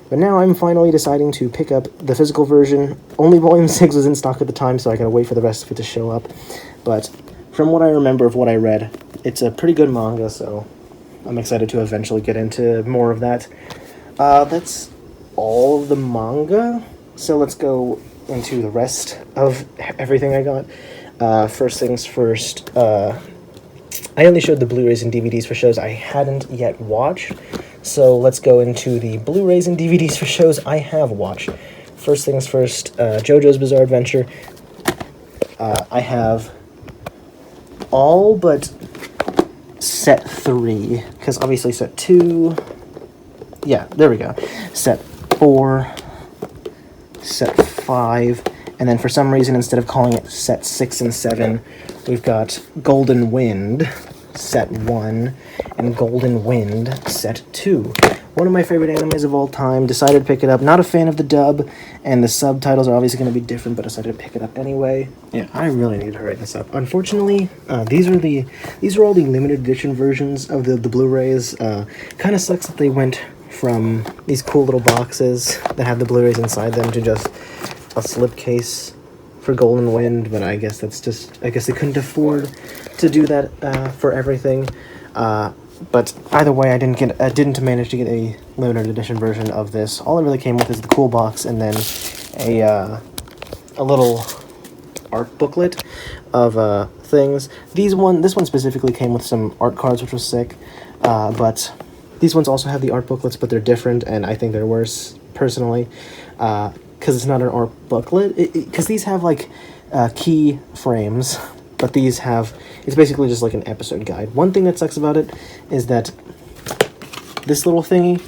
But now I'm finally deciding to pick up the physical version. Only Volume 6 was in stock at the time, so I gotta wait for the rest of it to show up. But from what I remember of what I read, it's a pretty good manga, so I'm excited to eventually get into more of that. That's all of the manga, so let's go into the rest of everything I got. First things first, I only showed the Blu-rays and DVDs for shows I hadn't yet watched, so let's go into the Blu-rays and DVDs for shows I have watched. first things first, JoJo's Bizarre Adventure. I have all but set 3, because obviously set 2, yeah, there we go, set 4, set 5, and then for some reason, instead of calling it set 6 and 7, we've got Golden Wind, set 1, and Golden Wind, set 2. One of my favorite animes of all time. Decided to pick it up. Not a fan of the dub, and the subtitles are obviously going to be different, but decided to pick it up anyway. Yeah, I really need to hurry this up. Unfortunately, these are all the limited edition versions of the Blu-rays. Kind of sucks that they went from these cool little boxes that have the Blu-rays inside them to just a slipcase for Golden Wind, but I guess they couldn't afford to do that for everything. But either way, I didn't manage to get a limited edition version of this. All it really came with is the cool box and then a little art booklet of things. This one specifically came with some art cards, which was sick. But these ones also have the art booklets, but they're different, and I think they're worse personally, because it's not an art booklet. Because these have like key frames. But these have, it's basically just like an episode guide. One thing that sucks about it is that this little thingy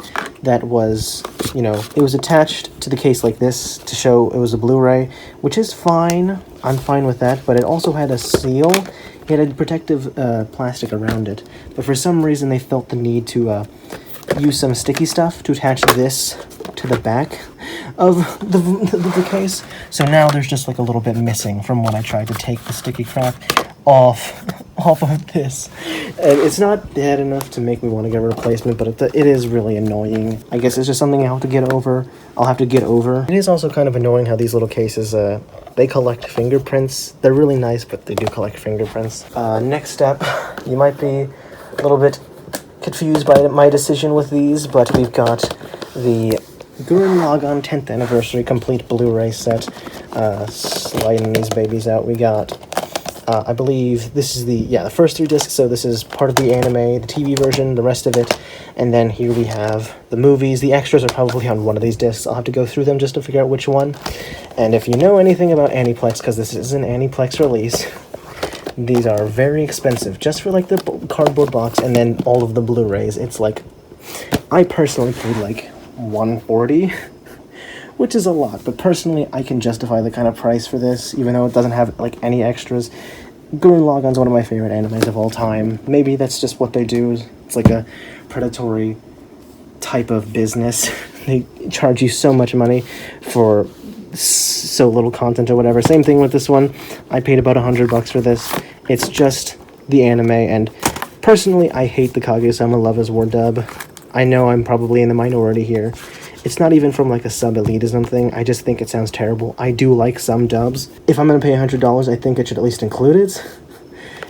that was, it was attached to the case like this to show it was a Blu-ray, which is fine. I'm fine with that, but it also had a seal. It had a protective plastic around it. But for some reason, they felt the need to use some sticky stuff to attach this to the back of the case. So now there's just like a little bit missing from when I tried to take the sticky crap off of this. And it's not bad enough to make me want to get a replacement, but it is really annoying. I guess it's just something I'll have to get over. It is also kind of annoying how these little cases, they collect fingerprints. They're really nice, but they do collect fingerprints. Next up, you might be a little bit confused by my decision with these, but we've got the Gurren Lagann 10th Anniversary Complete Blu-ray set. Sliding these babies out, we got, I believe this is the first 3 discs, so this is part of the anime, the TV version, the rest of it, and then here we have the movies. The extras are probably on one of these discs. I'll have to go through them just to figure out which one. And if you know anything about Aniplex, because this is an Aniplex release, these are very expensive, just for like the cardboard box and then all of the Blu-rays. It's like, I personally paid like $140, which is a lot, but personally I can justify the kind of price for this, even though it doesn't have like any extras. Gurren Lagann's one of my favorite animes of all time. Maybe that's just what they do. It's like a predatory type of business. They charge you so much money for so little content or whatever. Same thing with this one. I paid about $100 for this. It's just the anime, and personally I hate the Kaguya-sama Love is War dub. I know I'm probably in the minority here. It's not even from like a sub-elitism thing. I just think it sounds terrible. I do like some dubs. If I'm gonna pay $100, I think it should at least include it.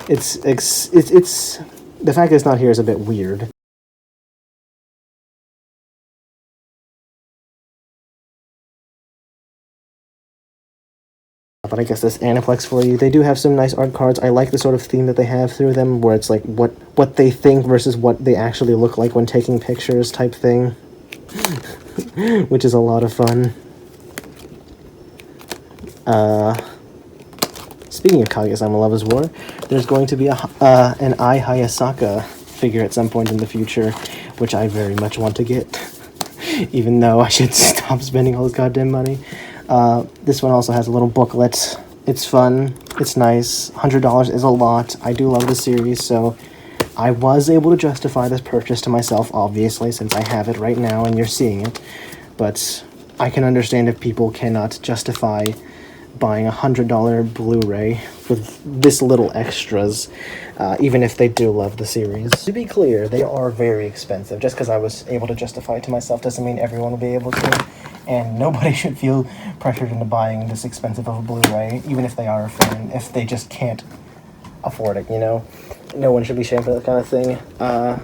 It's the fact that it's not here is a bit weird. But I guess that's Aniplex for you. They do have some nice art cards. I like the sort of theme that they have through them, where it's like what they think versus what they actually look like when taking pictures type thing. Which is a lot of fun. Speaking of Kaguya-sama Love is War, there's going to be an Ai Hayasaka figure at some point in the future, which I very much want to get. Even though I should stop spending all this goddamn money. This one also has a little booklet. It's fun. It's nice. $100 is a lot. I do love the series, so I was able to justify this purchase to myself, obviously, since I have it right now and you're seeing it. But I can understand if people cannot justify buying a $100 Blu-ray with this little extras, even if they do love the series. To be clear, they are very expensive. Just because I was able to justify it to myself doesn't mean everyone will be able to. And nobody should feel pressured into buying this expensive of a Blu-ray, even if they are a fan, if they just can't afford it, No one should be shamed for that kind of thing.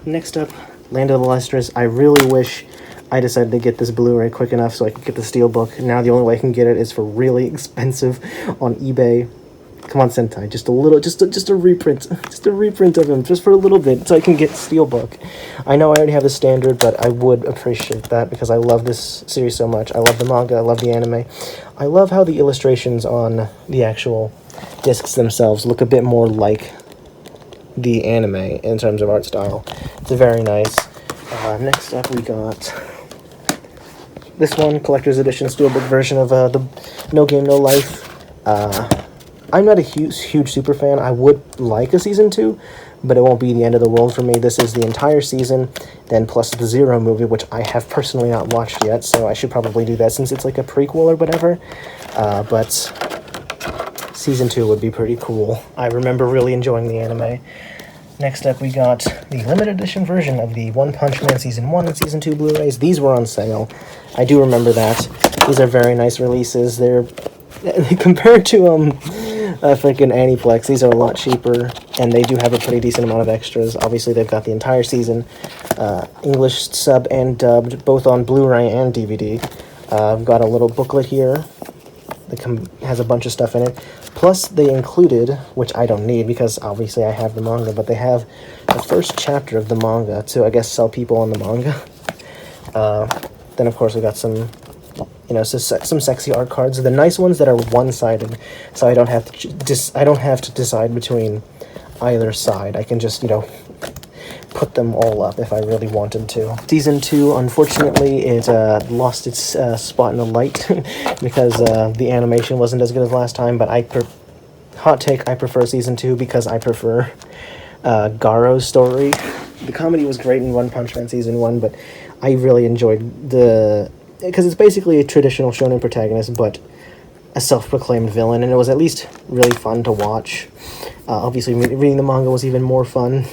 Next up, Land of the Lustrous. I really wish I decided to get this Blu-ray quick enough so I could get the Steelbook. Now the only way I can get it is for really expensive on eBay. Come on, Sentai, just a little, just a reprint of him, just for a little bit, so I can get Steelbook. I know I already have the standard, but I would appreciate that, because I love this series so much. I love the manga, I love the anime. I love how the illustrations on the actual discs themselves look a bit more like the anime in terms of art style. It's very nice. Next up we got this one, collector's edition steelbook version of the No Game No Life. I'm not a huge super fan. I would like a season 2, but it won't be the end of the world for me. This is the entire season, then plus the Zero movie, which I have personally not watched yet, so I should probably do that since it's like a prequel or whatever. But season 2 would be pretty cool. I remember really enjoying the anime. Next up, we got the limited edition version of the One Punch Man Season 1 and Season 2 Blu-rays. These were on sale. I do remember that. These are very nice releases. They're, compared to freaking Aniplex, these are a lot cheaper, and they do have a pretty decent amount of extras. Obviously, they've got the entire season, English sub and dubbed, both on Blu-ray and DVD. I've got a little booklet here that has a bunch of stuff in it. Plus, they included, which I don't need because obviously I have the manga, but they have the first chapter of the manga to, I guess, sell people on the manga. Then, of course, we got some, you know, some sexy art cards. The nice ones that are one-sided, so I don't have to decide between either side. I can just, you know, put them all up if I really wanted to. Season 2, unfortunately, it lost its spot in the light because the animation wasn't as good as last time, but hot take, I prefer Season 2 because I prefer Garo's story. The comedy was great in One Punch Man Season 1, but I really enjoyed because it's basically a traditional shonen protagonist, but a self-proclaimed villain, and it was at least really fun to watch. Obviously, reading the manga was even more fun.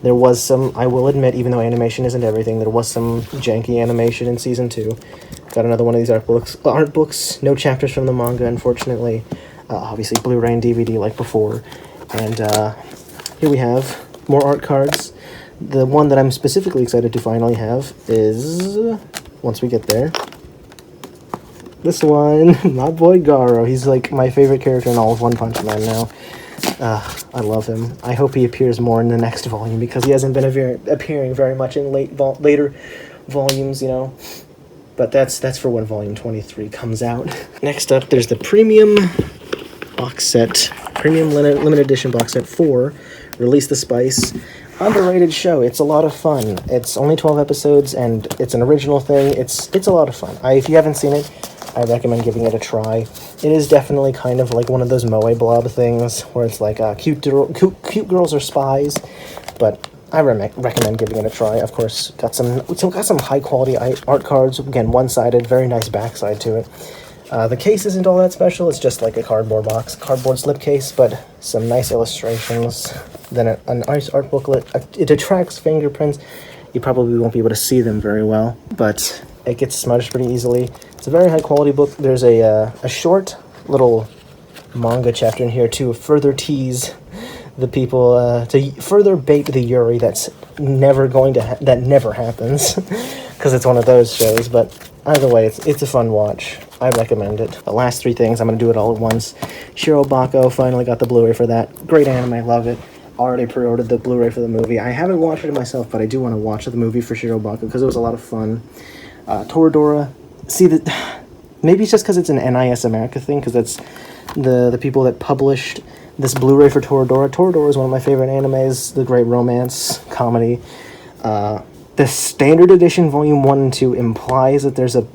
There was some, I will admit, even though animation isn't everything, there was some janky animation in Season 2. Got another one of these art books. No chapters from the manga, unfortunately. Obviously, Blu-ray and DVD like before. And here we have more art cards. The one that I'm specifically excited to finally have is, once we get there, this one, my boy Garo. He's like my favorite character in all of One Punch Man now. I love him. I hope he appears more in the next volume because he hasn't been appearing very much in later volumes, you know. But that's for when volume 23 comes out. Next up, there's the premium box set, premium limited edition box set 4, Release the Spice. Underrated show. It's a lot of fun. It's only 12 episodes, and it's an original thing. It's a lot of fun. If you haven't seen it, I recommend giving it a try. It is definitely kind of like one of those Moe Blob things, where it's like cute girls are spies, but I recommend giving it a try. Of course, got some high quality art cards. Again, one-sided, very nice backside to it. The case isn't all that special. It's just like a cardboard slip case, but some nice illustrations. Then a nice art booklet. It attracts fingerprints. You probably won't be able to see them very well, but it gets smudged pretty easily. It's a very high quality book. There's a short little manga chapter in here to further tease the people, to further bait the Yuri that's never going to that never happens, because it's one of those shows. But either way, it's a fun watch. I recommend it. The last 3 things, I'm going to do it all at once. Shirobako, finally got the Blu-ray for that. Great anime, I love it. Already pre-ordered the Blu-ray for the movie. I haven't watched it myself, but I do want to watch the movie for Shirobako because it was a lot of fun. Toradora, maybe it's just because it's an NIS America thing, because that's the people that published this Blu-ray for Toradora. Toradora is one of my favorite animes, the great romance comedy. The standard edition volume 1 and 2 implies that there's a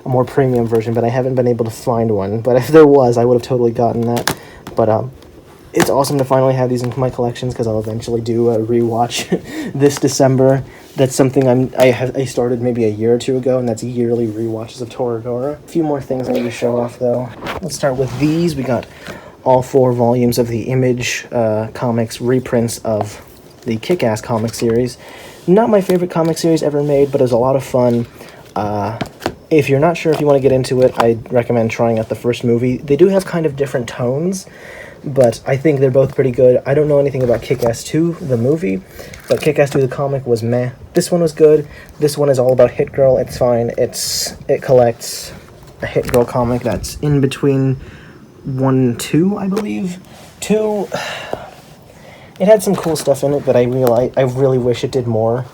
more premium version, but I haven't been able to find one. But if there was, I would have totally gotten that. But it's awesome to finally have these in my collections, because I'll eventually do a rewatch this December. That's something I started maybe a year or 2 ago, and that's yearly rewatches of Toradora. A few more things I need to show off, though. Let's start with these. We got all 4 volumes of the Image Comics reprints of the Kick-Ass comic series. Not my favorite comic series ever made, but it was a lot of fun. If you're not sure if you want to get into it, I'd recommend trying out the first movie. They do have kind of different tones, but I think they're both pretty good. I don't know anything about Kick-Ass 2, the movie, but Kick-Ass 2, the comic, was meh. This one was good. This one is all about Hit Girl. It's fine. It collects a Hit Girl comic that's in between 1, 2, I believe. 2, it had some cool stuff in it, but I really wish it did more.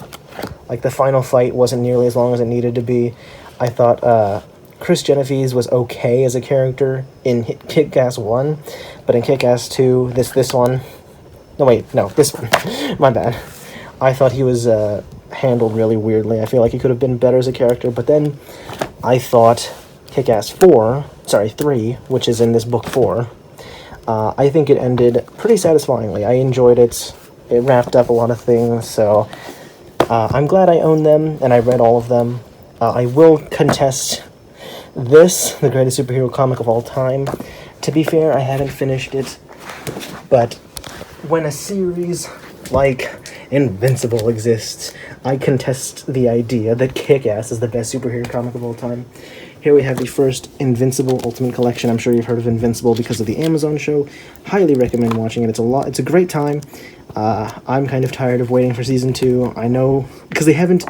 Like, the final fight wasn't nearly as long as it needed to be. I thought Chris Genovese was okay as a character in Kick-Ass 1, but in Kick-Ass 2, this one... No, wait, no, this one. My bad. I thought he was handled really weirdly. I feel like he could have been better as a character, but then I thought Kick-Ass 3, which is in this book 4, I think it ended pretty satisfyingly. I enjoyed it. It wrapped up a lot of things, so I'm glad I own them, and I read all of them. I will contest this, the greatest superhero comic of all time. To be fair, I haven't finished it, but when a series like Invincible exists, I contest the idea that Kick-Ass is the best superhero comic of all time. Here we have the first Invincible Ultimate Collection. I'm sure you've heard of Invincible because of the Amazon show. Highly recommend watching it. It's a great time. I'm kind of tired of waiting for season 2. I know, because they haven't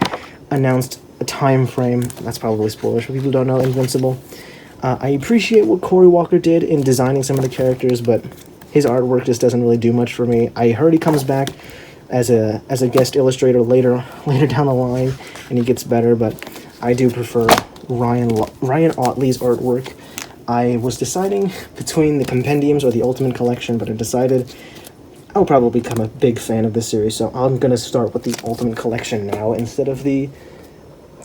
announced a time frame. That's probably spoilers for people who don't know Invincible. I appreciate what Cory Walker did in designing some of the characters, but his artwork just doesn't really do much for me. I heard he comes back as a guest illustrator later down the line, and he gets better, but I do prefer Ryan Ottley's artwork. I was deciding between the compendiums or the Ultimate Collection, but I decided I'll probably become a big fan of this series, so I'm going to start with the Ultimate Collection now instead of the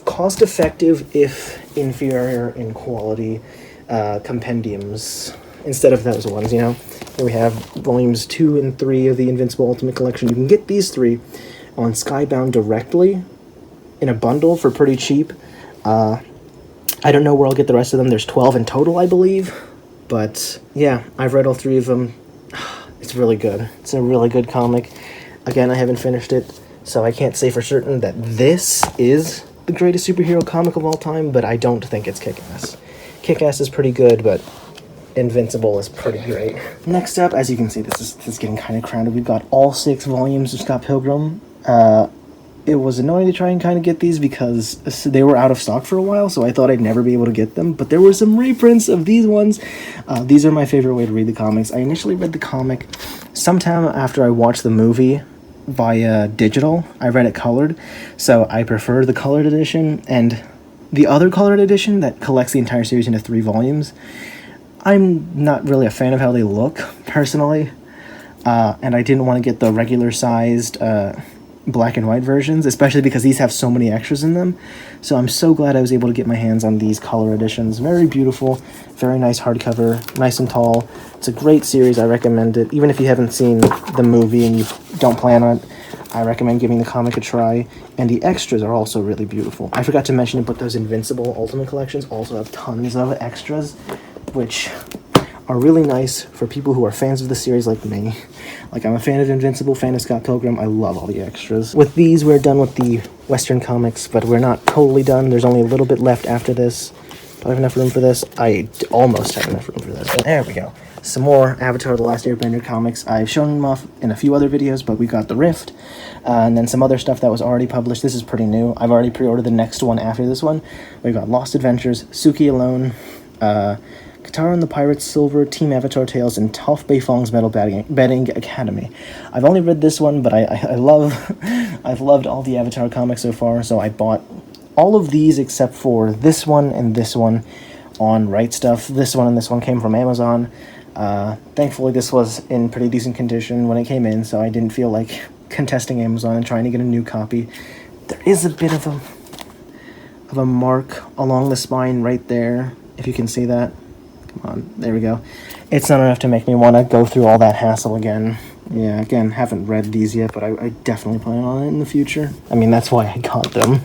cost-effective, if inferior in quality, compendiums. Instead of those ones, you know. Here we have volumes 2 and 3 of the Invincible Ultimate Collection. You can get these 3 on Skybound directly in a bundle for pretty cheap. I don't know where I'll get the rest of them. There's 12 in total, I believe. But, yeah, I've read all 3 of them. It's really good. It's a really good comic. Again, I haven't finished it, so I can't say for certain that this is the greatest superhero comic of all time, but I don't think it's Kick-Ass. Kick-Ass is pretty good, but Invincible is pretty great. Next up, as you can see, this is getting kind of crowded. We've got all 6 volumes of Scott Pilgrim. It was annoying to try and kind of get these because they were out of stock for a while, so I thought I'd never be able to get them. But there were some reprints of these ones. These are my favorite way to read the comics. I initially read the comic sometime after I watched the movie via digital. I read it colored, so I prefer the colored edition. And the other colored edition that collects the entire series into 3 volumes, I'm not really a fan of how they look, personally. And I didn't want to get the regular-sized black and white versions, especially because these have so many extras in them. So I'm so glad I was able to get my hands on these color editions. Very beautiful, very nice hardcover, nice and tall. It's a great series. I recommend it. Even if you haven't seen the movie and you don't plan on it, I recommend giving the comic a try. And the extras are also really beautiful. I forgot to mention it, but those Invincible Ultimate Collections also have tons of extras, which are really nice for people who are fans of the series like me. Like, I'm a fan of Invincible, fan of Scott Pilgrim. I love all the extras. With these, we're done with the Western comics, but we're not totally done. There's only a little bit left after this. Do I have enough room for this? I almost have enough room for this. There we go. Some more Avatar: The Last Airbender comics. I've shown them off in a few other videos, but we got The Rift, and then some other stuff that was already published. This is pretty new. I've already pre-ordered the next one after this one. We've got Lost Adventures, Suki Alone, Katara and the Pirates, Silver, Team Avatar Tales, and Toph Beifong's Metal Betting Academy. I've only read this one, but I've loved all the Avatar comics so far, so I bought all of these except for this one and this one on Right Stuff. This one and this one came from Amazon. Thankfully, this was in pretty decent condition when it came in, so I didn't feel like contesting Amazon and trying to get a new copy. There is a bit of a mark along the spine right there, if you can see that. Come on, there we go. It's not enough to make me want to go through all that hassle again. Yeah, again, haven't read these yet, but I definitely plan on it in the future. I mean, that's why I got them.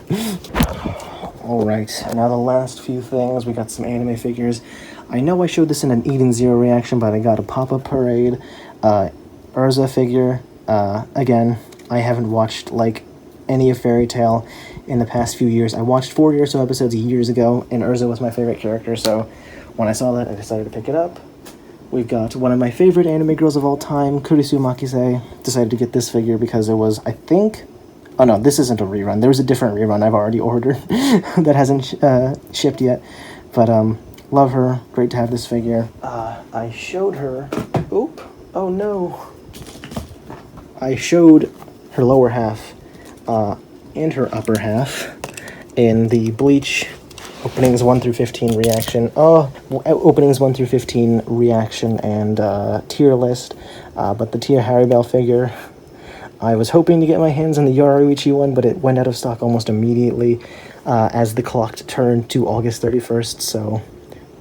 Alright, now the last few things. We got some anime figures. I know I showed this in an Eden Zero reaction, but I got a Pop-Up Parade, Urza figure. Again, I haven't watched, like, any of Fairy Tail in the past few years. I watched 40 or so episodes years ago, and Urza was my favorite character, so when I saw that, I decided to pick it up. We've got one of my favorite anime girls of all time, Kurisu Makise. Decided to get this figure because it was, I think... Oh no, this isn't a rerun. There was a different rerun I've already ordered that hasn't shipped yet. But Love her. Great to have this figure. I showed her... Oop. Oh no. I showed her lower half and her upper half in the Bleach openings 1 through 15 reaction. Openings 1 through 15 reaction and tier list. But the Tia Haribel figure, I was hoping to get my hands on the Yoruichi one, but it went out of stock almost immediately as the clock turned to August 31st, so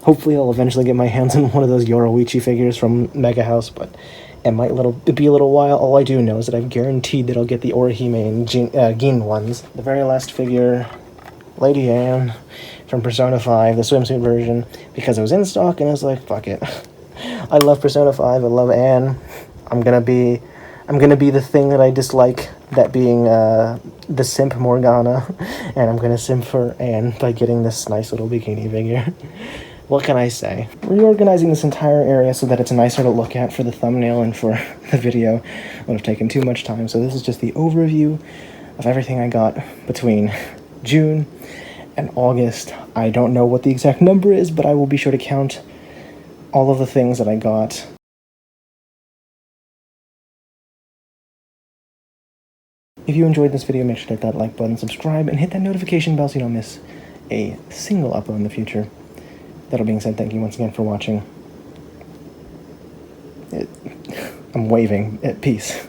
hopefully I'll eventually get my hands on one of those Yoruichi figures from Mega House, but it might be a little while. All I do know is that I've guaranteed that I'll get the Orihime and Gin ones. The very last figure, Lady Anne from Persona 5, the swimsuit version, because it was in stock, and I was like, fuck it. I love Persona 5, I love Anne. I'm gonna be the thing that I dislike, that being the simp Morgana, and I'm gonna simp for Anne by getting this nice little bikini figure. What can I say? Reorganizing this entire area so that it's nicer to look at for the thumbnail and for the video would have taken too much time, so this is just the overview of everything I got between June and August. I don't know what the exact number is, but I will be sure to count all of the things that I got. If you enjoyed this video, make sure to hit that like button, subscribe, and hit that notification bell so you don't miss a single upload in the future. That all being said, thank you once again for watching. I'm waving. Peace.